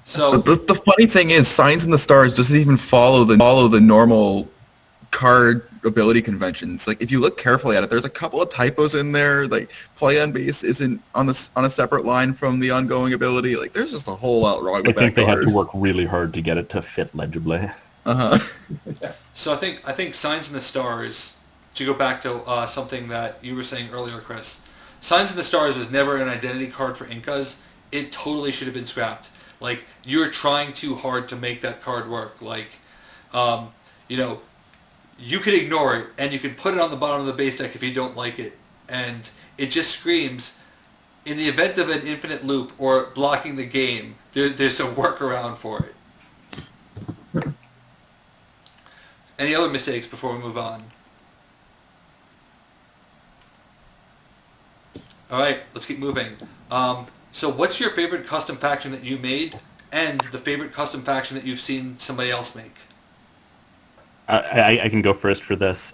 So the funny thing is, Signs in the Stars doesn't even follow the normal card ability conventions. Like, if you look carefully at it, there's a couple of typos in there. Like, play on base isn't on a separate line from the ongoing ability. Like, there's just a whole lot wrong with that card. I think they had to work really hard to get it to fit legibly. So I think Signs in the Stars, to go back to something that you were saying earlier, Chris, Signs in the Stars was never an identity card for Incas. It totally should have been scrapped. Like, you're trying too hard to make that card work. Like, you could ignore it, and you can put it on the bottom of the base deck if you don't like it. And it just screams, in the event of an infinite loop or blocking the game, there's a workaround for it. Any other mistakes before we move on? All right, let's keep moving. So what's your favorite custom faction that you made, and the favorite custom faction that you've seen somebody else make? I can go first for this.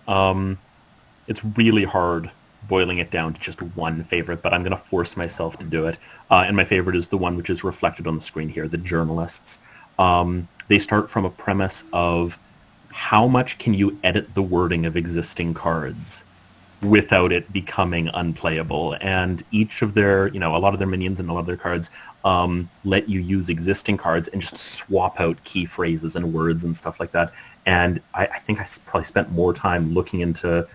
It's really hard boiling it down to just one favorite, but I'm going to force myself to do it. And my favorite is the one which is reflected on the screen here, the journalists. They start from a premise of how much can you edit the wording of existing cards without it becoming unplayable. And each of their, a lot of their minions and a lot of their cards let you use existing cards and just swap out key phrases and words and stuff like that. And I think I probably spent more time looking into,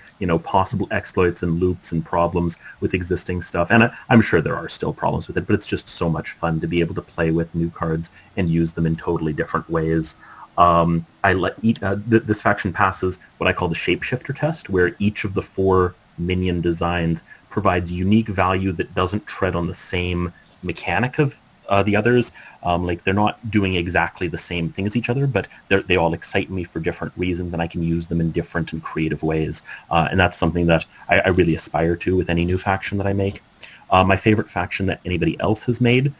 possible exploits and loops and problems with existing stuff. And I'm sure there are still problems with it, but it's just so much fun to be able to play with new cards and use them in totally different ways. This faction passes what I call the shapeshifter test, where each of the 4 minion designs provides unique value that doesn't tread on the same mechanic of the others. They're not doing exactly the same thing as each other, but they all excite me for different reasons, and I can use them in different and creative ways. And that's something that I really aspire to with any new faction that I make. My favorite faction that anybody else has made,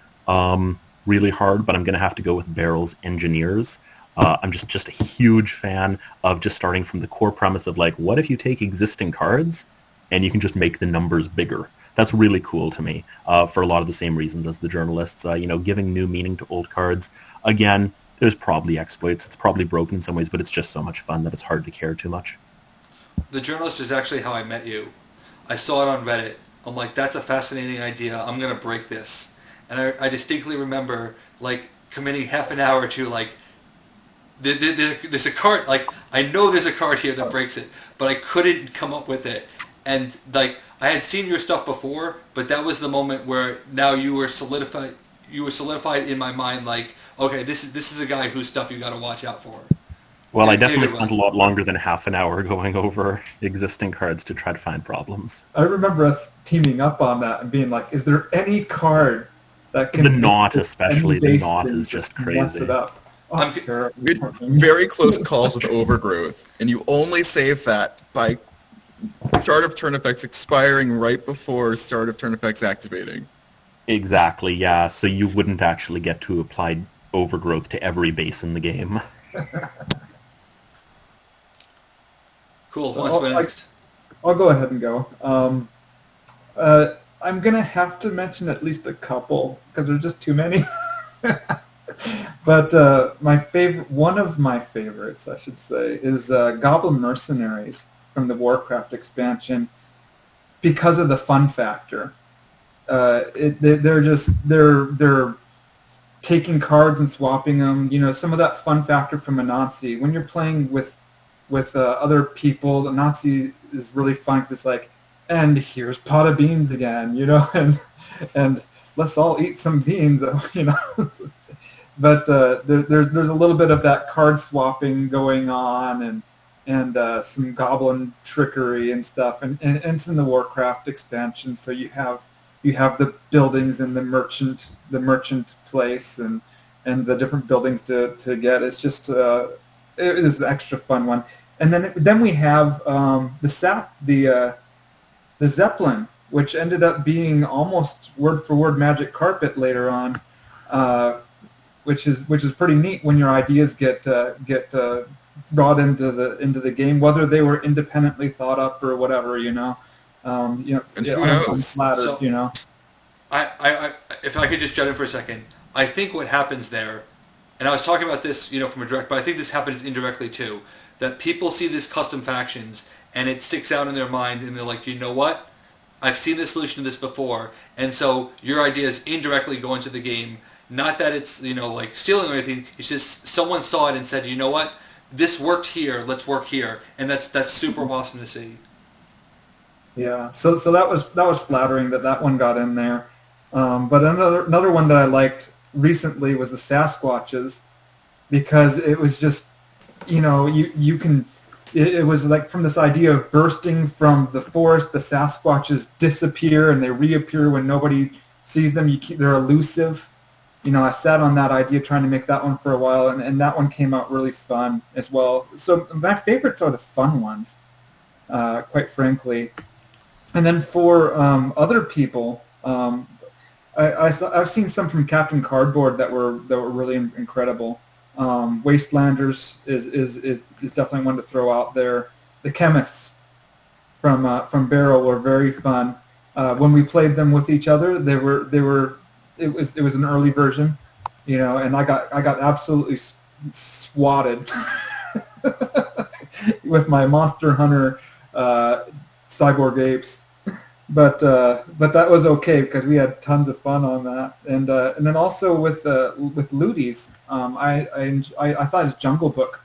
really hard, but I'm going to have to go with Barrel's Engineers. I'm just a huge fan of just starting from the core premise of what if you take existing cards and you can just make the numbers bigger? That's really cool to me for a lot of the same reasons as the journalists. Giving new meaning to old cards. Again, there's probably exploits. It's probably broken in some ways, but it's just so much fun that it's hard to care too much. The journalist is actually how I met you. I saw it on Reddit. I'm like, that's a fascinating idea. I'm going to break this. And I distinctly remember committing half an hour to there's a card, I know there's a card here that breaks it, but I couldn't come up with it. And I had seen your stuff before, but that was the moment where now you were solidified in my mind, okay, this is a guy whose stuff you got to watch out for. Well, I definitely spent a lot longer than half an hour going over existing cards to try to find problems. I remember us teaming up on that and being like, is there any card that can... The knot especially, the knot is just crazy. Mess it up. Oh, we had very close calls with Overgrowth, and you only save that by start of turn effects expiring right before start of turn effects activating. Exactly, yeah, so you wouldn't actually get to apply Overgrowth to every base in the game. Cool, who wants to go next? I'll go ahead and go. I'm going to have to mention at least a couple, because there's just too many. But one of my favorites, I should say, is Goblin Mercenaries from the Warcraft expansion, because of the fun factor. They're taking cards and swapping them. Some of that fun factor from a Nazi. When you're playing with other people, the Nazi is really fun because it's and here's pot of beans again, and let's all eat some beans, But there's a little bit of that card swapping going on, and some goblin trickery and stuff, and it's in the Warcraft expansion, so you have the buildings in the merchant place and the different buildings to get. It's just it is an extra fun one. And then we have the Zeppelin, which ended up being almost word for word Magic Carpet later on. Which is pretty neat when your ideas get brought into the game, whether they were independently thought up or whatever, And who knows? Flattered, I if I could just jump in for a second, I think what happens there, and I was talking about this, from a direct, but I think this happens indirectly too, that people see these custom factions and it sticks out in their mind, and they're like, you know what? I've seen the solution to this before, and so your ideas indirectly go into the game. Not that it's, stealing or anything. It's just someone saw it and said, you know what? This worked here. Let's work here. And that's super awesome to see. Yeah. So that was flattering that one got in there. But another one that I liked recently was the Sasquatches, because it was just, you can. It was from this idea of bursting from the forest. The Sasquatches disappear and they reappear when nobody sees them. They're elusive. I sat on that idea trying to make that one for a while, and that one came out really fun as well. So my favorites are the fun ones, quite frankly. And then for other people, I've seen some from Captain Cardboard that were really incredible. Wastelanders is definitely one to throw out there. The Chemists from Barrel were very fun. When we played them with each other, they were. It was an early version, and I got absolutely swatted with my Monster Hunter cyborg apes. But that was okay because we had tons of fun on that, and then also with Ludi's, I thought his Jungle Book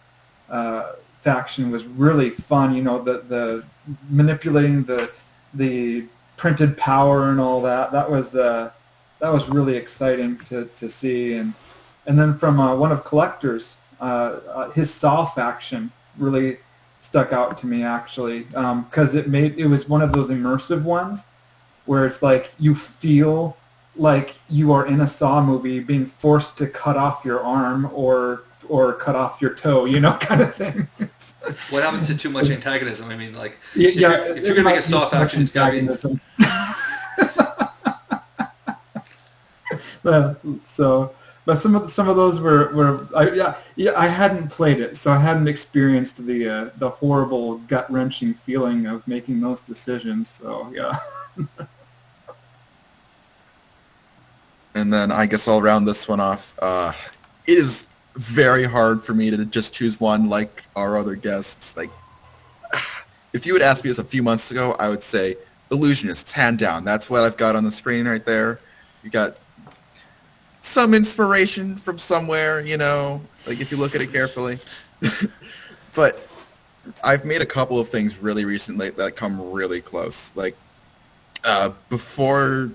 faction was really fun. You know, the manipulating the printed power and all that. That was really exciting to see, and then from one of Collector's, his Saw faction really stuck out to me actually, because it was one of those immersive ones where it's like you feel like you are in a Saw movie being forced to cut off your arm or cut off your toe, you know, kind of thing. What happened to too much antagonism? I mean, like, Yeah, if you're going to make a Saw faction, it's got to be... But some of those were I hadn't played it, so I hadn't experienced the horrible gut wrenching feeling of making those decisions. So yeah. And then I guess I'll round this one off. It is very hard for me to just choose one like our other guests. Like, if you would ask me this a few months ago, I would say Illusionists, hand down. That's what I've got on the screen right there. You got some inspiration from somewhere, you know, like if you look at it carefully. But I've made a couple of things really recently that come really close. Like, before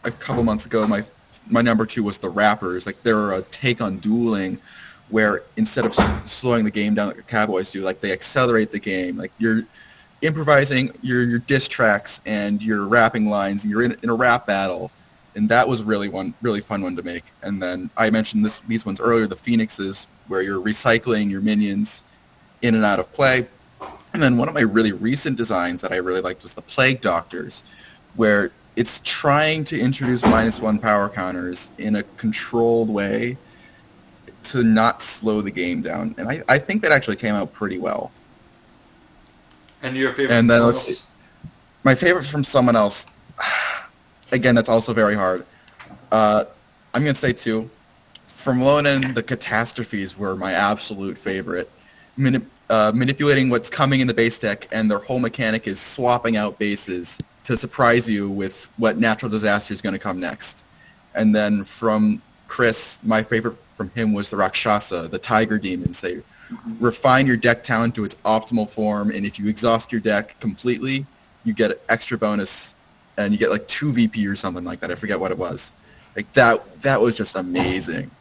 a couple months ago, my number 2 was the Rappers. Like, they're a take on dueling where instead of slowing the game down like the Cowboys do, like they accelerate the game. Like, you're improvising your diss tracks and your rapping lines, and you're in a rap battle. And that was really fun one to make. And then I mentioned these ones earlier, the Phoenixes, where you're recycling your minions in and out of play. And then one of my really recent designs that I really liked was the Plague Doctors, where it's trying to introduce -1 power counters in a controlled way to not slow the game down. And I think that actually came out pretty well. And your favorite? And then let's see. My favorite from someone else. Again, that's also very hard. I'm going to say 2. From Lonan, the Catastrophes were my absolute favorite. Manipulating what's coming in the base deck, and their whole mechanic is swapping out bases to surprise you with what natural disaster is going to come next. And then from Chris, my favorite from him was the Rakshasa, the Tiger Demons. They refine your deck down to its optimal form, and if you exhaust your deck completely, you get an extra bonus, and you get like 2 VP or something like that. I forget what it was. Like that was just amazing.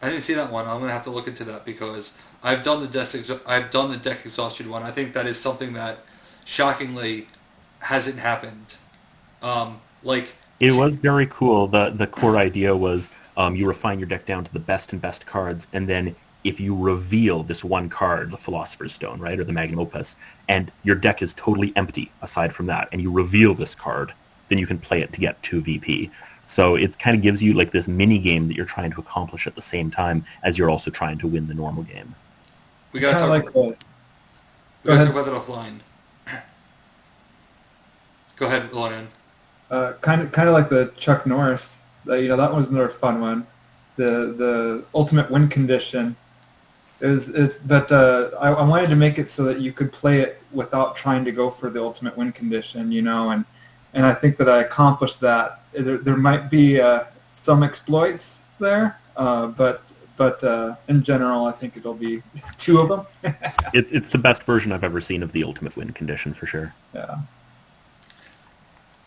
I didn't see that one. I'm gonna have to look into that because I've done the deck exhaustion one. I think that is something that shockingly hasn't happened. It was very cool. The core idea was you refine your deck down to the best and best cards, and then if you reveal this one card, the Philosopher's Stone, right, or the Magnum Opus, and your deck is totally empty aside from that, and you reveal this card, then you can play it to get 2 VP. So it kind of gives you like this mini game that you're trying to accomplish at the same time as you're also trying to win the normal game. We got to talk about that offline. Go ahead, Lonan. Kind of like the Chuck Norris. That was another fun one. The ultimate win condition but I wanted to make it so that you could play it without trying to go for the ultimate win condition, you know, and I think that I accomplished that. There might be some exploits there, but in general, I think it'll be 2 of them. It's the best version I've ever seen of the ultimate win condition, for sure. Yeah.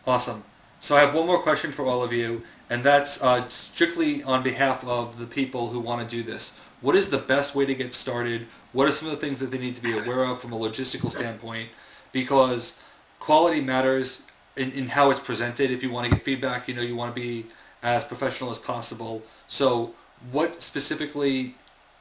Awesome. So I have one more question for all of you, and that's strictly on behalf of the people who want to do this. What is the best way to get started? What are some of the things that they need to be aware of from a logistical standpoint? Because quality matters in how it's presented. If you want to get feedback, you want to be as professional as possible. So what specifically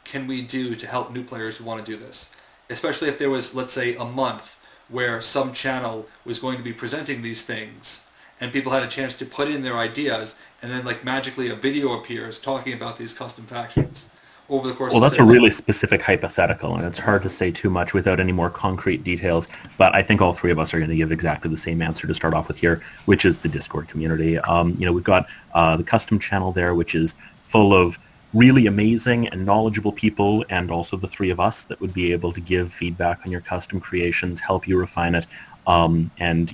can we do to help new players who want to do this? Especially if there was, let's say, a month where some channel was going to be presenting these things and people had a chance to put in their ideas, and then like magically a video appears talking about these custom factions over the course of the that's a really specific hypothetical, and it's hard to say too much without any more concrete details, but I think all 3 of us are going to give exactly the same answer to start off with here, which is the Discord community. We've got the custom channel there, which is full of really amazing and knowledgeable people, and also the three of us that would be able to give feedback on your custom creations, help you refine it, and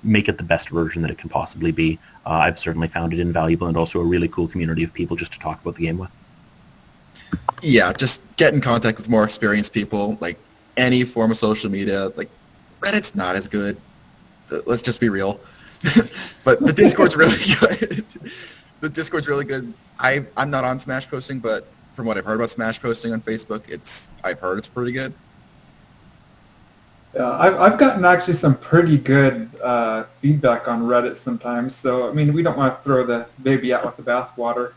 make it the best version that it can possibly be. I've certainly found it invaluable, and also a really cool community of people just to talk about the game with. Yeah, just get in contact with more experienced people. Like any form of social media, like Reddit's not as good. Let's just be real. But the Discord's really good. The Discord's really good. I'm not on Smash posting, but from what I've heard about Smash posting on Facebook, I've heard it's pretty good. I've gotten actually some pretty good feedback on Reddit sometimes. So I mean, we don't want to throw the baby out with the bathwater,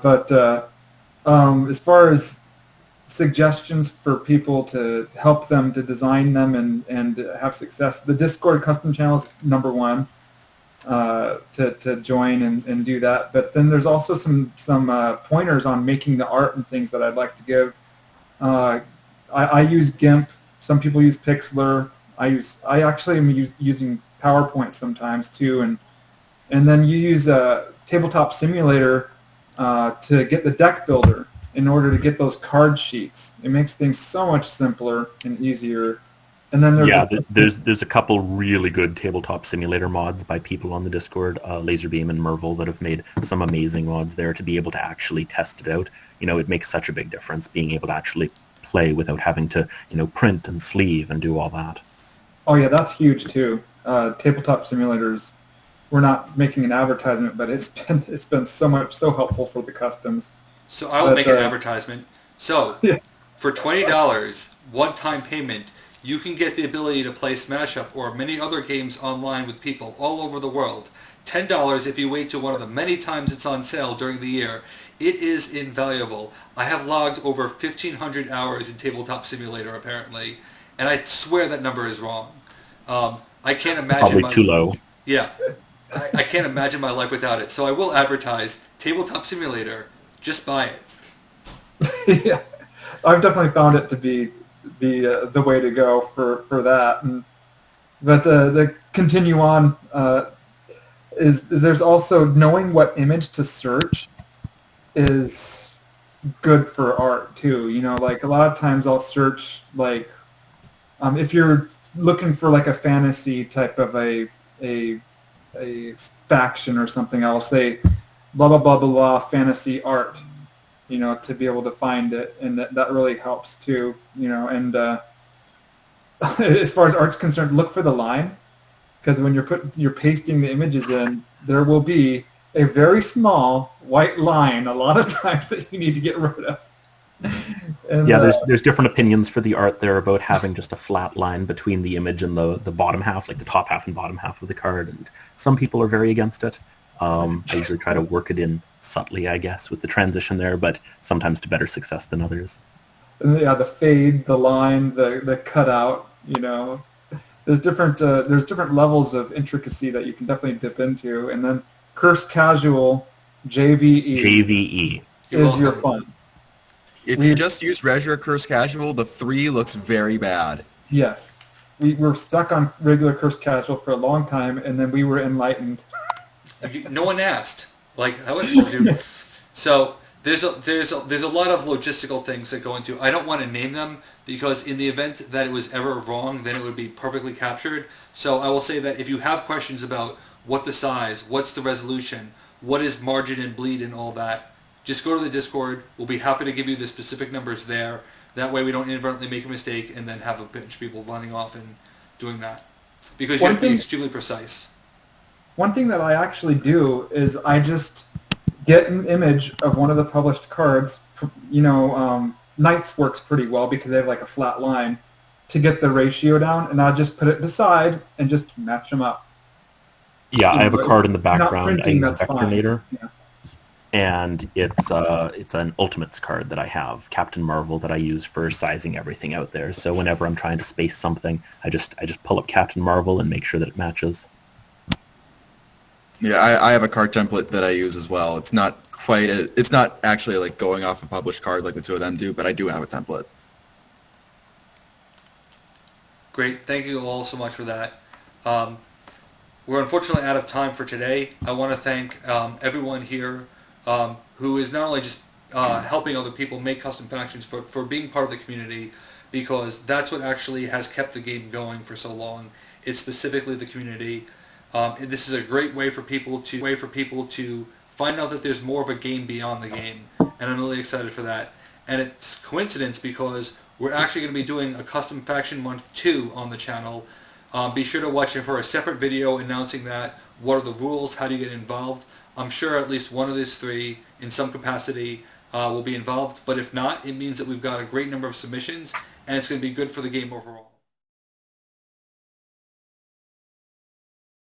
But as far as suggestions for people to help them to design them and have success, the Discord custom channel is number one to join and do that. But then there's also some pointers on making the art and things that I'd like to give. I use GIMP. Some people use Pixlr. I actually am using PowerPoint sometimes too, and then you use a Tabletop Simulator to get the deck builder in order to get those card sheets. It makes things so much simpler and easier. And then there's a couple really good Tabletop Simulator mods by people on the Discord, Laserbeam and Mervil, that have made some amazing mods there to be able to actually test it out. It makes such a big difference being able to actually play without having to print and sleeve and do all that. Oh yeah, that's huge too. Tabletop Simulators, we're not making an advertisement, but it's been so helpful for the customs. So I will make an advertisement. So for $20 one-time payment, you can get the ability to play Smash Up or many other games online with people all over the world. $10 if you wait to one of the many times it's on sale during the year. It is invaluable. I have logged over 1,500 hours in Tabletop Simulator, apparently, and I swear that number is wrong. I can't imagine... Probably too low. Yeah. I can't imagine my life without it. So I will advertise Tabletop Simulator. Just buy it. Yeah. I've definitely found it to be the way to go for that. But to continue on, is there's also knowing what image to search is good for art too. Like a lot of times I'll search like if you're looking for like a fantasy type of a faction or something, I'll say blah blah blah blah blah fantasy art, to be able to find it, and that really helps too. And as far as art's concerned, look for the line, because when you're pasting the images in, there will be a very small white line a lot of times that you need to get rid of. And, there's different opinions for the art there about having just a flat line between the image and the bottom half, like the top half and bottom half of the card, and some people are very against it. I usually try to work it in subtly, I guess, with the transition there, but sometimes to better success than others. Yeah, the fade, the line, the cutout, there's different levels of intricacy that you can definitely dip into, and then Curse Casual, JVE is your fun. If you just use regular Curse Casual, the 3 looks very bad. Yes. We were stuck on regular Curse Casual for a long time, and then we were enlightened. No one asked. Like, I would have told you. So there's a lot of logistical things that go into. I don't want to name them, because in the event that it was ever wrong, then it would be perfectly captured. So I will say that if you have questions about what the size, what's the resolution, what is margin and bleed and all that, just go to the Discord. We'll be happy to give you the specific numbers there. That way we don't inadvertently make a mistake and then have a bunch of people running off and doing that. Because you have to be extremely precise. One thing that I actually do is I just get an image of one of the published cards. Knights works pretty well because they have like a flat line to get the ratio down, and I'll just put it beside and just match them up. Yeah, I have a card in the background. Printing, I use Vectornator. Yeah. And it's an Ultimates card that I have, Captain Marvel, that I use for sizing everything out there. So whenever I'm trying to space something, I just pull up Captain Marvel and make sure that it matches. Yeah, I have a card template that I use as well. It's not it's not actually like going off a published card like the two of them do, but I do have a template. Great, thank you all so much for that. We're unfortunately out of time for today. I want to thank everyone here who is not only just helping other people make custom factions, for being part of the community, because that's what actually has kept the game going for so long. It's specifically the community. This is a great way for people to find out that there's more of a game beyond the game, and I'm really excited for that. And it's coincidence because we're actually going to be doing a Custom Faction Month 2 on the channel. Be sure to watch it for a separate video announcing that. What are the rules? How do you get involved? I'm sure at least one of these three, in some capacity, will be involved. But if not, it means that we've got a great number of submissions, and it's going to be good for the game overall.